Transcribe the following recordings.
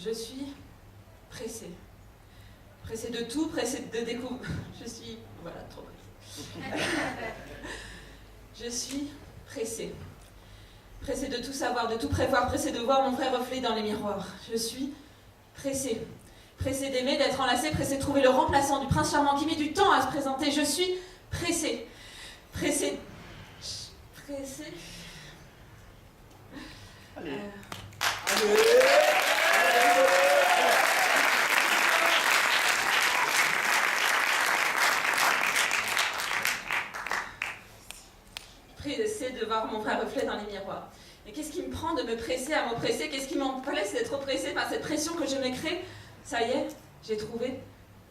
Je suis pressée. Pressée de tout, pressée de découvrir. Je suis... Voilà, trop pressée. Je suis pressée. Pressée de tout savoir, de tout prévoir, pressée de voir mon vrai reflet dans les miroirs. Je suis pressée. Pressée d'aimer, d'être enlacée, pressée de trouver le remplaçant du prince charmant qui met du temps à se présenter. Je suis pressée. Pressée. Pressée. Allez. Pressée de voir mon vrai reflet dans les miroirs. Mais qu'est-ce qui me prend de me presser à m'oppresser? Qu'est-ce qui m'empêche d'être oppressée par cette pression que je me crée? Ça y est, j'ai trouvé.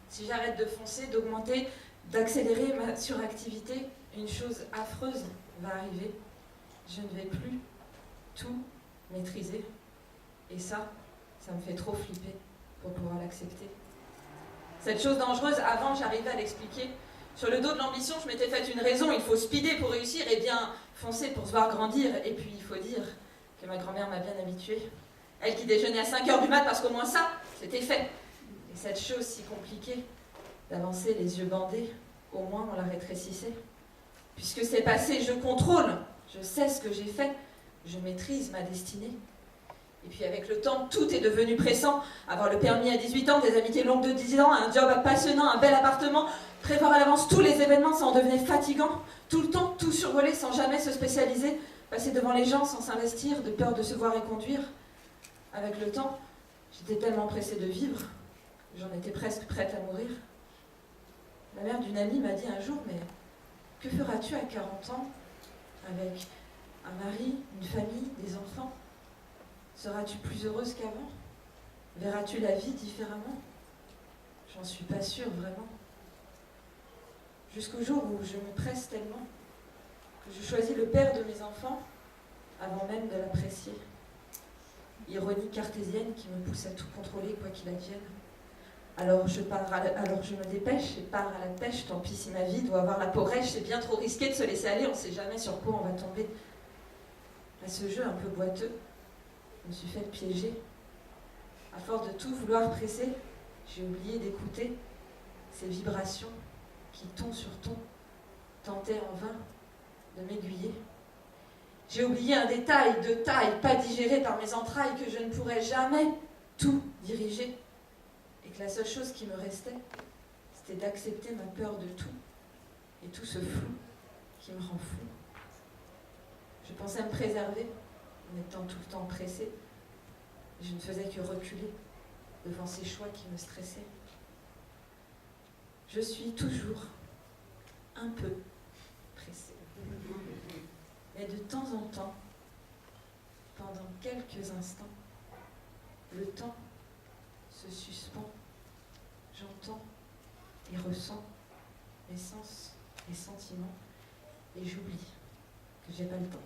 Si j'arrête de foncer, d'augmenter, d'accélérer ma suractivité, une chose affreuse va arriver. Je ne vais plus tout maîtriser. Et ça me fait trop flipper pour pouvoir l'accepter. Cette chose dangereuse, avant, j'arrivais à l'expliquer. Sur le dos de l'ambition, je m'étais faite une raison. Il faut speeder pour réussir et bien foncer pour se voir grandir. Et puis, il faut dire que ma grand-mère m'a bien habituée. Elle qui déjeunait à 5h du mat parce qu'au moins ça, c'était fait. Et cette chose si compliquée, d'avancer les yeux bandés, au moins on la rétrécissait. Puisque c'est passé, je contrôle, je sais ce que j'ai fait, je maîtrise ma destinée. Et puis avec le temps, tout est devenu pressant. Avoir le permis à 18 ans, des amitiés longues de 10 ans, un job passionnant, un bel appartement, prévoir à l'avance tous les événements, ça en devenait fatigant. Tout le temps, tout survoler sans jamais se spécialiser, passer devant les gens sans s'investir, de peur de se voir et conduire. Avec le temps, j'étais tellement pressée de vivre, j'en étais presque prête à mourir. La mère d'une amie m'a dit un jour, mais que feras-tu à 40 ans avec un mari, une famille, des enfants? Seras-tu plus heureuse qu'avant? Verras-tu la vie différemment? J'en suis pas sûre, vraiment. Jusqu'au jour où je me presse tellement que je choisis le père de mes enfants avant même de l'apprécier. Ironie cartésienne qui me pousse à tout contrôler quoi qu'il advienne. Alors je me dépêche et pars à la pêche, tant pis si ma vie doit avoir la peau rêche, c'est bien trop risqué de se laisser aller, on ne sait jamais sur quoi on va tomber. À ce jeu un peu boiteux, je me suis fait piéger. À force de tout vouloir presser, j'ai oublié d'écouter ces vibrations qui, ton sur ton, tentaient en vain de m'aiguiller. J'ai oublié un détail de taille, pas digéré par mes entrailles, que je ne pourrais jamais tout diriger. Et que la seule chose qui me restait, c'était d'accepter ma peur de tout, et tout ce flou qui me rend fou. Je pensais me préserver, en étant tout le temps pressée. Je ne faisais que reculer devant ces choix qui me stressaient. Je suis toujours un peu pressée. Mais de temps en temps, pendant quelques instants, le temps se suspend. J'entends et ressens mes sens, mes sentiments, et j'oublie que j'ai pas le temps.